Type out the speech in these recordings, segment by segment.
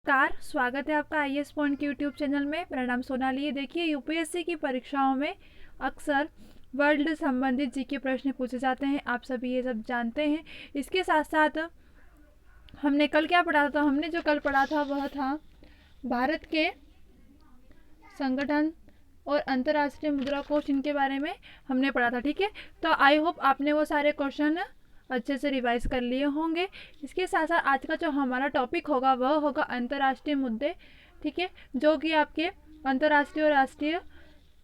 नमस्कार, स्वागत है आपका IAS पॉइंट के यूट्यूब चैनल में। मेरा नाम सोनाली। देखिए, यूपीएससी की परीक्षाओं में अक्सर वर्ल्ड संबंधित जीके प्रश्न पूछे जाते हैं, आप सभी ये सब जानते हैं। इसके साथ साथ हमने कल क्या पढ़ा था? हमने जो कल पढ़ा था वह था भारत के संगठन और अंतर्राष्ट्रीय मुद्रा कोष, इनके बारे में हमने पढ़ा था। ठीक है, तो आई होप आपने वो सारे क्वेश्चन अच्छे से रिवाइज कर लिए होंगे। इसके साथ साथ आज का जो हमारा टॉपिक होगा वह होगा अंतर्राष्ट्रीय मुद्दे। ठीक है, जो कि आपके अंतर्राष्ट्रीय और राष्ट्रीय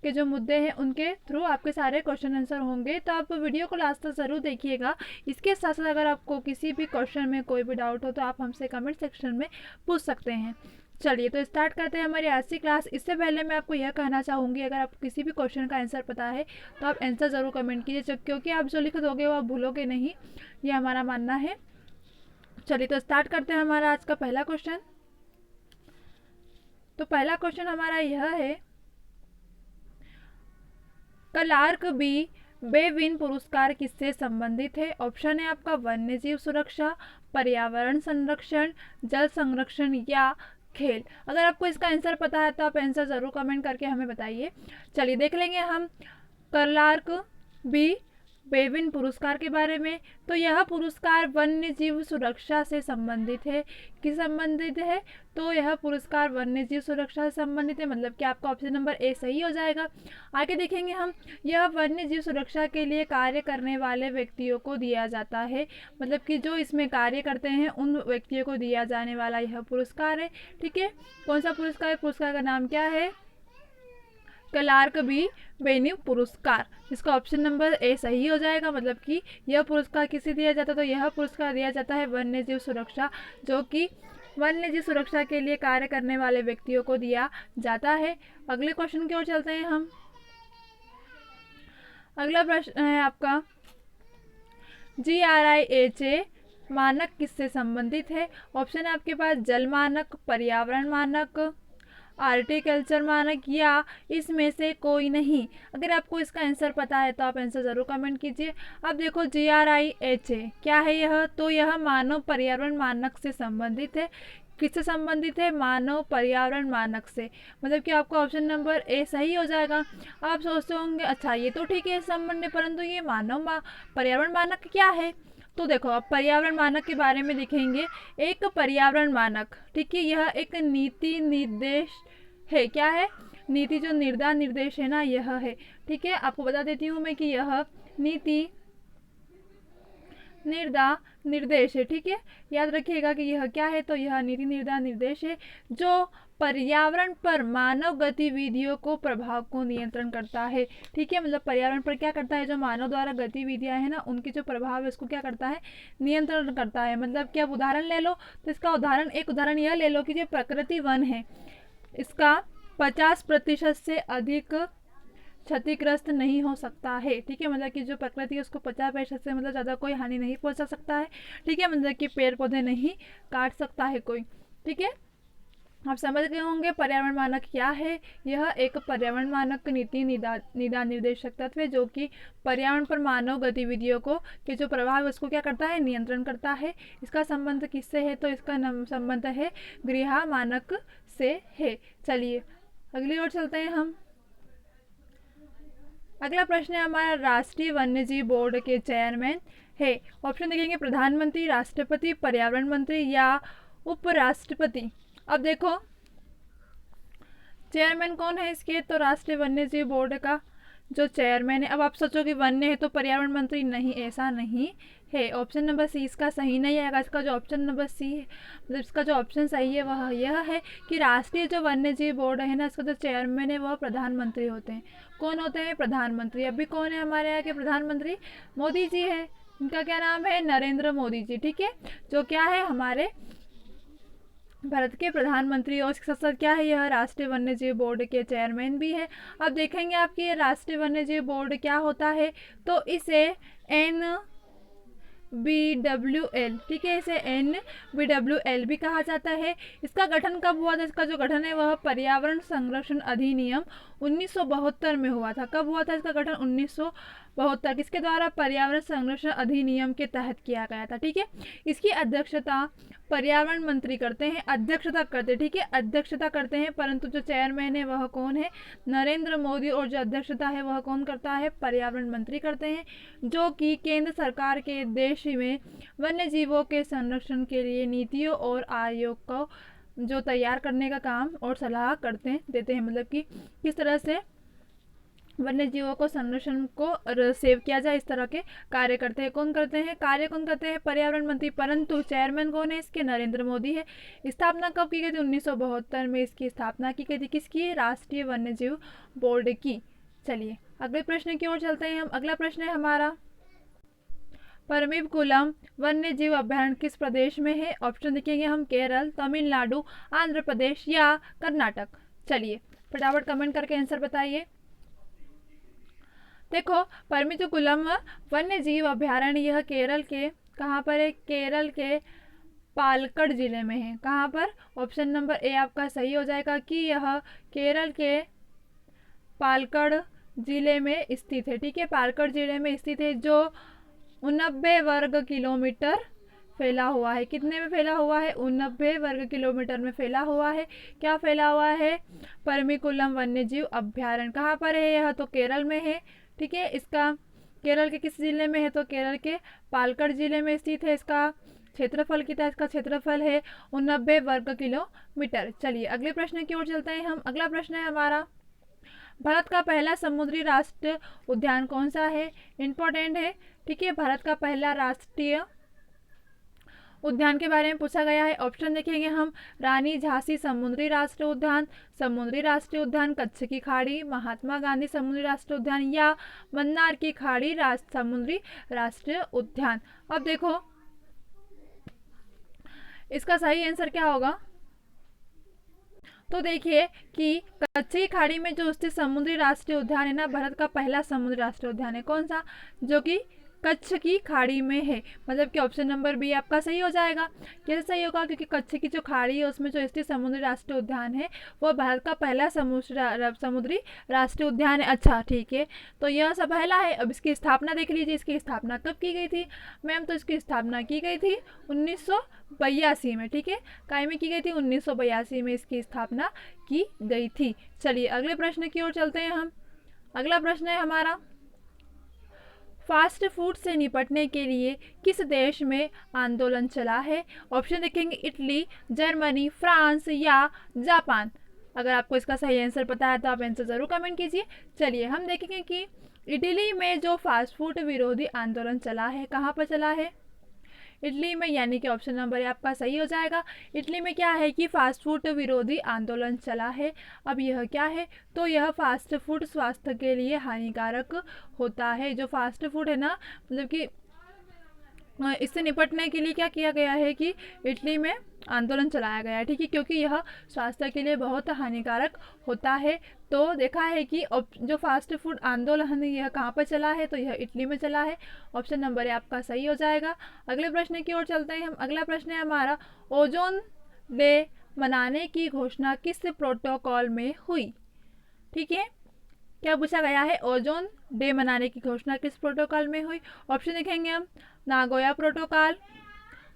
के जो मुद्दे हैं उनके थ्रू आपके सारे क्वेश्चन आंसर होंगे। तो आप वीडियो को लास्ट तक ज़रूर देखिएगा। इसके साथ साथ अगर आपको किसी भी क्वेश्चन में कोई भी डाउट हो तो आप हमसे कमेंट सेक्शन में पूछ सकते हैं। चलिए तो स्टार्ट करते हैं हमारी आज की क्लास। इससे पहले मैं आपको यह कहना चाहूँगी, अगर आपको किसी भी क्वेश्चन का आंसर पता है तो आप आंसर ज़रूर कमेंट कीजिए, क्योंकि आप जो लिख दोगे वो आप भूलोगे नहीं, ये हमारा मानना है। चलिए तो स्टार्ट करते हैं हमारा आज का पहला क्वेश्चन। तो पहला क्वेश्चन हमारा यह है, क्लार्क बी बेविन पुरस्कार किससे संबंधित है? ऑप्शन है आपका वन्य जीव सुरक्षा, पर्यावरण संरक्षण, जल संरक्षण या खेल। अगर आपको इसका आंसर पता है तो आप आंसर ज़रूर कमेंट करके हमें बताइए। चलिए देख लेंगे हम क्लार्क बी बेविन पुरस्कार के बारे में। तो यह पुरस्कार वन्य जीव सुरक्षा से संबंधित है। किस संबंधित है? तो यह पुरस्कार वन्य जीव सुरक्षा से संबंधित है, मतलब कि आपका ऑप्शन नंबर ए सही हो जाएगा। आगे देखेंगे हम, यह वन्य जीव सुरक्षा के लिए कार्य करने वाले व्यक्तियों को दिया जाता है, मतलब कि जो इसमें कार्य करते हैं उन व्यक्तियों को दिया जाने वाला यह पुरस्कार है। ठीक है, कौन सा पुरस्कार है? पुरस्कार का नाम क्या है? क्लार्क बी बेनिव पुरस्कार। इसका ऑप्शन नंबर ए सही हो जाएगा। मतलब कि यह पुरस्कार किसे दिया जाता है? तो यह पुरस्कार दिया जाता है वन्य जीव सुरक्षा, जो कि वन्य जीव सुरक्षा के लिए कार्य करने वाले व्यक्तियों को दिया जाता है। अगले क्वेश्चन की ओर चलते हैं हम। अगला प्रश्न है आपका, GRIHA मानक किससे संबंधित है? ऑप्शन है आपके पास जल मानक, पर्यावरण मानक, आर्टिकल्चर मानक या इसमें से कोई नहीं। अगर आपको इसका आंसर पता है तो आप आंसर ज़रूर कमेंट कीजिए। अब देखो GRIHA क्या है यह? तो यह मानव पर्यावरण मानक से संबंधित है। किससे संबंधित है? मानव पर्यावरण मानक से। मतलब कि आपका ऑप्शन नंबर ए सही हो जाएगा। आप सोचते होंगे अच्छा ये तो ठीक है इस संबंध में, परंतु ये मानव पर्यावरण मानक क्या है? तो देखो आप पर्यावरण मानक के बारे में देखेंगे। एक पर्यावरण मानक, ठीक है, यह एक नीति निर्देश है। क्या है? नीति जो निर्देश है ना, यह है। ठीक है, आपको बता देती हूँ मैं कि यह नीति निर्देश है। ठीक है, याद रखिएगा कि यह क्या है? तो यह नीति निर्देश है जो पर्यावरण पर मानव गतिविधियों को प्रभाव को नियंत्रण करता है। ठीक है, मतलब पर्यावरण पर क्या करता है? जो मानव द्वारा गतिविधियां हैं ना, उनकी जो प्रभाव है उसको क्या करता है? नियंत्रण करता है। मतलब कि आप उदाहरण ले लो तो इसका एक उदाहरण यह ले लो कि जो प्रकृति वन है इसका 50% से अधिक क्षतिग्रस्त नहीं हो सकता है। ठीक है, मतलब कि जो प्रकृति है उसको 50% से मतलब ज़्यादा कोई हानि नहीं पहुंचा सकता है। ठीक है, मतलब कि पेड़ पौधे नहीं काट सकता है कोई। ठीक है, आप समझ गए होंगे पर्यावरण मानक क्या है। यह एक पर्यावरण मानक नीति निर्देशक तत्व है जो कि पर्यावरण पर मानव गतिविधियों को के जो प्रभाव है उसको क्या करता है? नियंत्रण करता है। इसका संबंध किससे है? तो इसका संबंध है गृह मानक से है। चलिए अगली ओर चलते हैं हम। अगला प्रश्न है हमारा, राष्ट्रीय वन्यजीव बोर्ड के चेयरमैन है। ऑप्शन देखेंगे प्रधानमंत्री, राष्ट्रपति, पर्यावरण मंत्री या उपराष्ट्रपति। अब देखो चेयरमैन कौन है इसके? तो राष्ट्रीय वन्यजीव बोर्ड का जो चेयरमैन है। अब आप सोचोगे वन्य है तो पर्यावरण मंत्री, नहीं, ऐसा नहीं है। ऑप्शन नंबर सी इसका सही नहीं आएगा। इसका जो ऑप्शन नंबर सी है, मतलब इसका जो ऑप्शन सही है वह यह है कि राष्ट्रीय जो वन्यजीव बोर्ड है ना, इसका जो चेयरमैन है वह प्रधानमंत्री होते हैं। कौन होते हैं? प्रधानमंत्री। अभी कौन है हमारे यहाँ के प्रधानमंत्री? मोदी जी है। इनका क्या नाम है? नरेंद्र मोदी जी। ठीक है, जो क्या है हमारे भारत के प्रधानमंत्री, और इसके साथ साथ क्या है? यह राष्ट्रीय वन्यजीव बोर्ड के चेयरमैन भी है। अब देखेंगे आपकी ये राष्ट्रीय वन्यजीव बोर्ड क्या होता है? तो इसे NBWL, ठीक है, इसे NBWL भी कहा जाता है। इसका गठन कब हुआ था? इसका जो गठन है वह पर्यावरण संरक्षण अधिनियम 1972 में हुआ था। कब हुआ था इसका गठन? 1972। किसके द्वारा? पर्यावरण संरक्षण अधिनियम के तहत किया गया था, ठीक है। इसकी अध्यक्षता पर्यावरण मंत्री करते हैं, अध्यक्षता करते, ठीक है, अध्यक्षता करते हैं, परंतु जो चेयरमैन है वह कौन है? नरेंद्र मोदी। और जो अध्यक्षता है वह कौन करता है? पर्यावरण मंत्री करते हैं, जो कि केंद्र सरकार के देश में वन्य जीवों के संरक्षण के लिए नीतियों और आयोग को जो तैयार करने का काम और सलाह देते हैं, मतलब कि किस तरह से वन्य जीवों को संरक्षण को सेव किया जाए, इस तरह के कार्य करते हैं। कौन करते हैं? कार्य कौन करते हैं? पर्यावरण मंत्री, परंतु चेयरमैन कौन है इसके? नरेंद्र मोदी है। स्थापना कब की गई थी? 1972 में इसकी स्थापना की गई थी। किसकी? राष्ट्रीय वन्य जीव बोर्ड की। चलिए अगले प्रश्न की ओर चलते हैं हम। अगला प्रश्न है हमारा, परम्बिकुलम वन्य जीव अभयारण्य किस प्रदेश में है? ऑप्शन देखेंगे हम, केरल, तमिलनाडु, आंध्र प्रदेश या कर्नाटक। चलिए फटाफट कमेंट करके आंसर बताइए। देखो, परम्बिकुलम वन्य जीव अभयारण्य यह केरल के कहाँ पर है? केरल के पालक्कड़ जिले में है। कहाँ पर? ऑप्शन नंबर ए आपका सही हो जाएगा कि यह केरल के पालक्कड़ जिले में स्थित है, ठीक है, पालक्कड़ जिले में स्थित है, जो 89 वर्ग किलोमीटर फैला हुआ है। कितने में फैला हुआ है? 89 वर्ग किलोमीटर में फैला हुआ है। क्या फैला हुआ है? परम्बिकुलम वन्य जीव अभयारण्य कहाँ पर है? यह तो केरल में है, ठीक है। इसका केरल के किस जिले में है? तो केरल के पालक्कड़ जिले में स्थित है। इसका क्षेत्रफल कितना? इसका क्षेत्रफल है 89 वर्ग किलोमीटर। चलिए अगले प्रश्न की ओर चलते हैं हम। अगला प्रश्न है हमारा, भारत का पहला समुद्री राष्ट्रीय उद्यान कौन सा है? इंपॉर्टेंट है, ठीक है। भारत का पहला राष्ट्रीय उद्यान के बारे में पूछा गया है। ऑप्शन देखेंगे हम, रानी झांसी समुद्री राष्ट्रीय उद्यान, समुद्री राष्ट्रीय उद्यान कच्छ की खाड़ी, महात्मा गांधी समुद्री राष्ट्रीय उद्यान या मन्नार की खाड़ी समुद्री राष्ट्रीय उद्यान। अब देखो इसका सही आंसर क्या होगा? तो देखिए कि कच्छ की खाड़ी में जो स्थित समुद्री राष्ट्रीय उद्यान है ना, भारत का पहला समुद्री राष्ट्रीय उद्यान है। कौन सा? जो कि कच्छ की खाड़ी में है, मतलब कि ऑप्शन नंबर बी आपका सही हो जाएगा। कैसे सही होगा? क्योंकि कच्छ की जो खाड़ी है उसमें जो स्थित समुद्री राष्ट्रीय उद्यान है वो भारत का पहला समुद्री राष्ट्रीय उद्यान है। अच्छा ठीक है, तो यह सब पहला है। अब इसकी स्थापना देख लीजिए, इसकी स्थापना कब की गई थी मैम? तो इसकी स्थापना की गई थी 1982 में, ठीक है। काय में की गई थी? 1982 में इसकी स्थापना की गई थी। चलिए अगले प्रश्न की ओर चलते हैं हम। अगला प्रश्न है हमारा, फास्ट फूड से निपटने के लिए किस देश में आंदोलन चला है? ऑप्शन देखेंगे, इटली, जर्मनी, फ्रांस या जापान। अगर आपको इसका सही आंसर पता है तो आप आंसर ज़रूर कमेंट कीजिए। चलिए हम देखेंगे कि इटली में जो फास्ट फूड विरोधी आंदोलन चला है कहाँ पर चला है? इटली में, यानी कि ऑप्शन नंबर है आपका सही हो जाएगा। इटली में क्या है कि फास्ट फूड विरोधी आंदोलन चला है। अब यह क्या है? तो यह फास्ट फूड स्वास्थ्य के लिए हानिकारक होता है। जो फास्ट फूड है ना, मतलब कि इससे निपटने के लिए क्या किया गया है कि इटली में आंदोलन चलाया गया है, ठीक है, क्योंकि यह स्वास्थ्य के लिए बहुत हानिकारक होता है। तो देखा है कि जो फास्ट फूड आंदोलन है यह कहाँ पर चला है? तो यह इटली में चला है। ऑप्शन नंबर है आपका सही हो जाएगा। अगले प्रश्न की ओर चलते हैं हम। अगला प्रश्न है हमारा, ओजोन डे मनाने की घोषणा किस प्रोटोकॉल में हुई? ठीक है, क्या पूछा गया है? ओजोन डे मनाने की घोषणा किस प्रोटोकॉल में हुई? ऑप्शन देखेंगे हम, Nagoya protocol,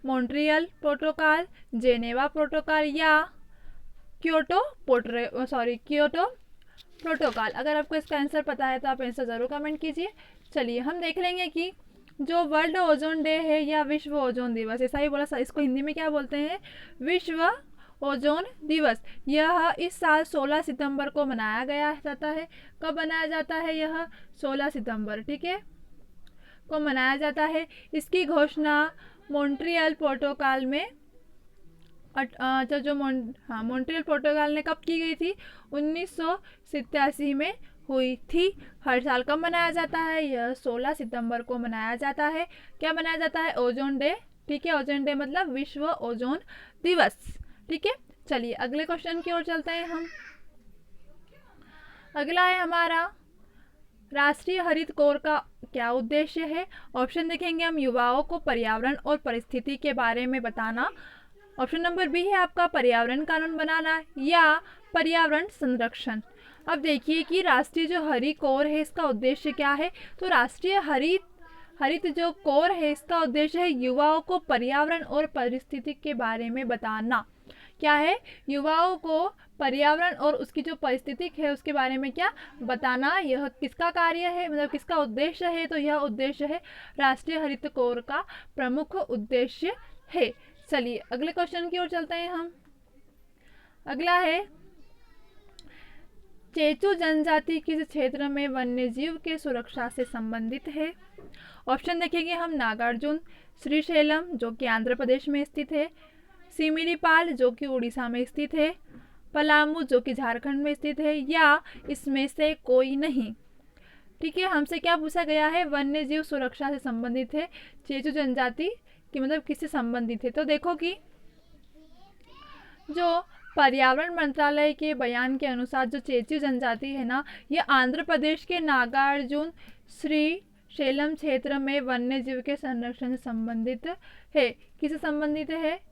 Montreal protocol, Geneva protocol या क्योटो प्रोटोकॉल। अगर आपको इसका आंसर पता है तो आप आंसर ज़रूर कमेंट कीजिए। चलिए हम देख लेंगे कि जो वर्ल्ड ओजोन डे है या विश्व ओजोन दिवस, ऐसा ही बोला, इसको हिंदी में क्या बोलते हैं? विश्व ओजोन दिवस। यह इस साल 16 सितंबर को मनाया गया जाता है। कब मनाया जाता है? यह 16 सितंबर, ठीक है, को मनाया जाता है। इसकी घोषणा मॉन्ट्रियल प्रोटोकॉल में मॉन्ट्रियल प्रोटोकॉल ने कब की गई थी? 1987 में हुई थी। हर साल कब मनाया जाता है? यह 16 सितंबर को मनाया जाता है। क्या मनाया जाता है? ओजोन डे, ठीक है। ओजोन डे मतलब विश्व ओजोन दिवस, ठीक है। चलिए अगले क्वेश्चन की ओर चलते हैं हम। अगला है हमारा, राष्ट्रीय हरित कोर का क्या उद्देश्य है? ऑप्शन देखेंगे हम, युवाओं को पर्यावरण और परिस्थिति के बारे में बताना। ऑप्शन नंबर बी है आपका पर्यावरण कानून बनाना या पर्यावरण संरक्षण। अब देखिए कि राष्ट्रीय जो हरित कोर है इसका उद्देश्य क्या है। तो राष्ट्रीय हरित जो कोर है इसका उद्देश्य है युवाओं को पर्यावरण और परिस्थिति के बारे में बताना। क्या है? युवाओं को पर्यावरण और उसकी जो परिस्थिति है उसके बारे में क्या बताना। यह किसका कार्य है, मतलब किसका उद्देश्य है? तो यह उद्देश्य है राष्ट्रीय हरित कोर का प्रमुख उद्देश्य है। चलिए अगले क्वेश्चन की ओर चलते हैं हम। अगला है, चेचू जनजाति किस क्षेत्र में वन्यजीव के सुरक्षा से संबंधित है? ऑप्शन देखेंगे हम, नागार्जुन, श्रीशैलम जो कि आंध्र प्रदेश में स्थित है, सिमिलीपाल जो कि उड़ीसा में स्थित है, पलामू जो कि झारखंड में स्थित है, या इसमें से कोई नहीं। ठीक है, हमसे क्या पूछा गया है? वन्य जीव सुरक्षा से संबंधित है, चेचू जनजाति की मतलब किससे संबंधित है? तो देखो कि जो पर्यावरण मंत्रालय के बयान के अनुसार जो चेचू जनजाति है ना, ये आंध्र प्रदेश के नागार्जुन श्रीशैलम क्षेत्र में वन्य जीव के संरक्षण से संबंधित है। किससे संबंधित है?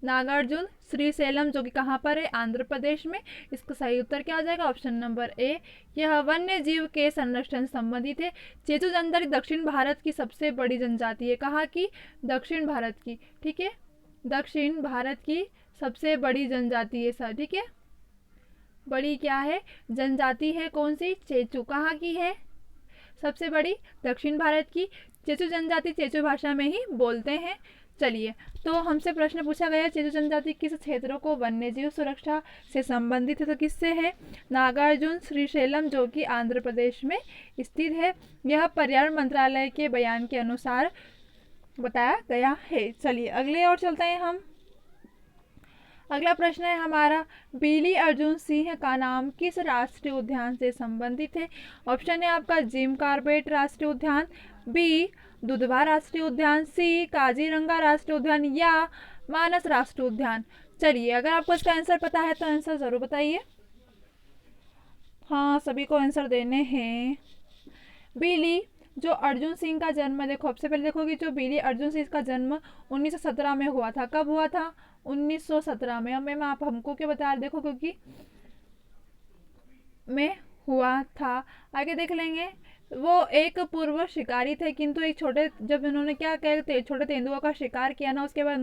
नागार्जुन श्रीशैलम जो कि कहाँ पर है? आंध्र प्रदेश में। इसका सही उत्तर क्या हो जाएगा? ऑप्शन नंबर ए, यह वन्य जीव के संरक्षण से संबंधित है। चेचू जनजाति दक्षिण भारत की सबसे बड़ी जनजाति है। कहाँ की? दक्षिण भारत की। ठीक है, दक्षिण भारत की सबसे बड़ी जनजाति है सर। ठीक है, बड़ी क्या है? जनजाति है। कौन सी? चेचू। कहाँ की है? सबसे बड़ी दक्षिण भारत की। चेचू जनजाति चेचू भाषा में ही बोलते हैं। चलिए, तो हमसे प्रश्न पूछा गया चेचू जनजाति किस क्षेत्रों को वन्यजीव सुरक्षा से संबंधित है? तो किससे है? नागार्जुन श्रीशैलम जो कि आंध्र प्रदेश में स्थित है। यह पर्यावरण मंत्रालय के बयान के अनुसार बताया गया है। चलिए अगले और चलते हैं हम। अगला प्रश्न है हमारा, बिली अर्जुन सिंह का नाम किस राष्ट्रीय उद्यान से संबंधित है? ऑप्शन है आपका, जिम कॉर्बेट राष्ट्रीय उद्यान, बी दुधवा राष्ट्रीय उद्यान, सी काजीरंगा राष्ट्रीय उद्यान, या मानस राष्ट्रीय उद्यान। चलिए अगर आपको इसका आंसर पता है तो आंसर जरूर बताइए। हाँ, सभी को आंसर देने हैं। बिली जो अर्जुन सिंह का जन्म, देखो सबसे पहले देखो कि जो बिली अर्जुन सिंह का जन्म 1917 में हुआ था। कब हुआ था? 1917 में। अब मैम आप हमको क्या बता रहे? देखो क्योंकि में हुआ था। आगे देख लेंगे। वो एक पूर्व शिकारी थे, किंतु एक छोटे, जब इन्होंने क्या कहते छोटे तेंदुआ का शिकार किया ना, उसके बाद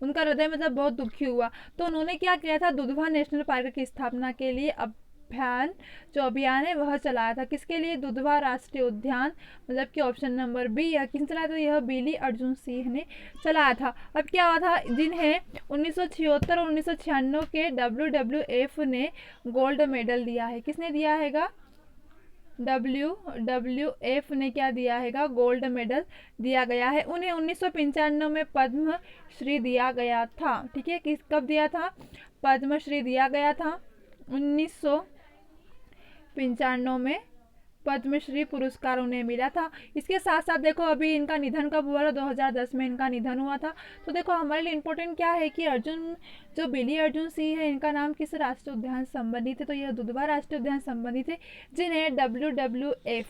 उनका हृदय मतलब बहुत दुखी हुआ। तो उन्होंने क्या किया था? दुधवा नेशनल पार्क की स्थापना के लिए अभियान है वह चलाया था। किसके लिए? दुधवा राष्ट्रीय उद्यान, मतलब कि ऑप्शन नंबर बी। यह किसने चलाया था? यह बिली अर्जुन सिंह ने चलाया था। अब क्या हुआ था? जिन्हें 1976 और 1996 के WWF ने गोल्ड मेडल दिया है। किसने दिया हैगा? WWF ने क्या दिया हैगा? गोल्ड मेडल दिया गया है। उन्हें 1995 में पद्म श्री दिया गया था। ठीक है, कब दिया था? पद्म श्री दिया गया था 1995 में पद्मश्री पुरस्कार उन्हें मिला था। इसके साथ साथ देखो अभी इनका निधन कब हुआ था? 2010 में इनका निधन हुआ था। तो देखो हमारे लिए इम्पोर्टेंट क्या है कि जो बिली अर्जुन सिंह है, इनका नाम किस राष्ट्रीय उद्यान से संबंधित है? तो यह दुधवा राष्ट्रीय उद्यान संबंधित है, जिन्हें WWF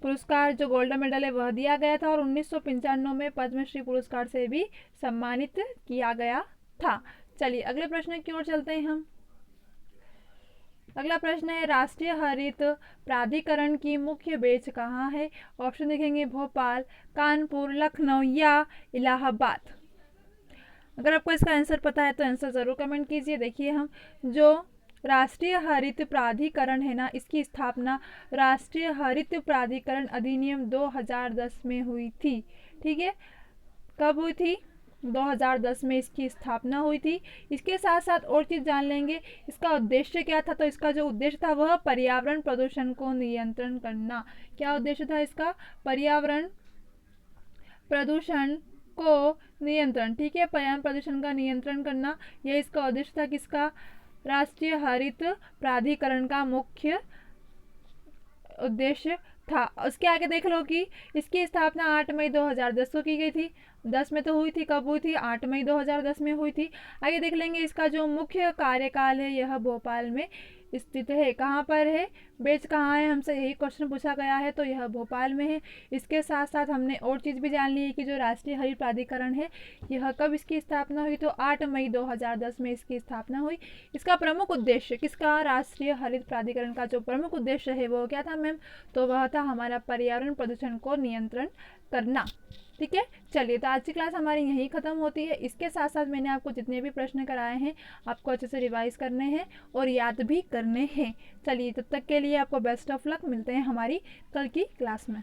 पुरस्कार जो गोल्ड मेडल है वह दिया गया था, और 1995 में पद्मश्री पुरस्कार से भी सम्मानित किया गया था। चलिए अगले प्रश्न की ओर चलते हैं हम। अगला प्रश्न है, राष्ट्रीय हरित प्राधिकरण की मुख्य बेंच कहाँ है? ऑप्शन देखेंगे, भोपाल, कानपुर, लखनऊ, या इलाहाबाद। अगर आपको इसका आंसर पता है तो आंसर जरूर कमेंट कीजिए। देखिए, हम जो राष्ट्रीय हरित प्राधिकरण है ना, इसकी स्थापना राष्ट्रीय हरित प्राधिकरण अधिनियम 2010 में हुई थी। ठीक है, कब हुई थी? 2010 में इसकी स्थापना हुई थी। इसके साथ साथ और चीज़ जान लेंगे, इसका उद्देश्य क्या था? तो इसका जो उद्देश्य था वह पर्यावरण प्रदूषण को नियंत्रण करना। क्या उद्देश्य था इसका? पर्यावरण प्रदूषण को नियंत्रण। ठीक है, पर्यावरण प्रदूषण का नियंत्रण करना, यह इसका उद्देश्य था। किसका? राष्ट्रीय हरित प्राधिकरण का मुख्य उद्देश्य था। उसके आगे देख लो कि इसकी स्थापना 8 मई 2010 को की गई थी, 2010 में तो हुई थी। कब हुई थी? 8 मई 2010 में हुई थी। आगे देख लेंगे इसका जो मुख्य कार्यकाल है यह भोपाल में स्थित है। कहाँ पर है? बेस कहाँ है? हमसे यही क्वेश्चन पूछा गया है, तो यह भोपाल में है। इसके साथ साथ हमने और चीज़ भी जान ली है कि जो राष्ट्रीय हरित प्राधिकरण है यह कब इसकी स्थापना हुई? तो 8 मई 2010 में इसकी स्थापना हुई। इसका प्रमुख उद्देश्य किसका? राष्ट्रीय हरित प्राधिकरण का जो प्रमुख उद्देश्य है वो क्या था मैम? तो वह था हमारा पर्यावरण प्रदूषण को नियंत्रण करना। ठीक है, चलिए तो आज की क्लास हमारी यहीं ख़त्म होती है। इसके साथ साथ मैंने आपको जितने भी प्रश्न कराए हैं आपको अच्छे से रिवाइज करने हैं और याद भी करने हैं। चलिए तब तक के लिए आपको बेस्ट ऑफ लक। मिलते हैं हमारी कल की क्लास में।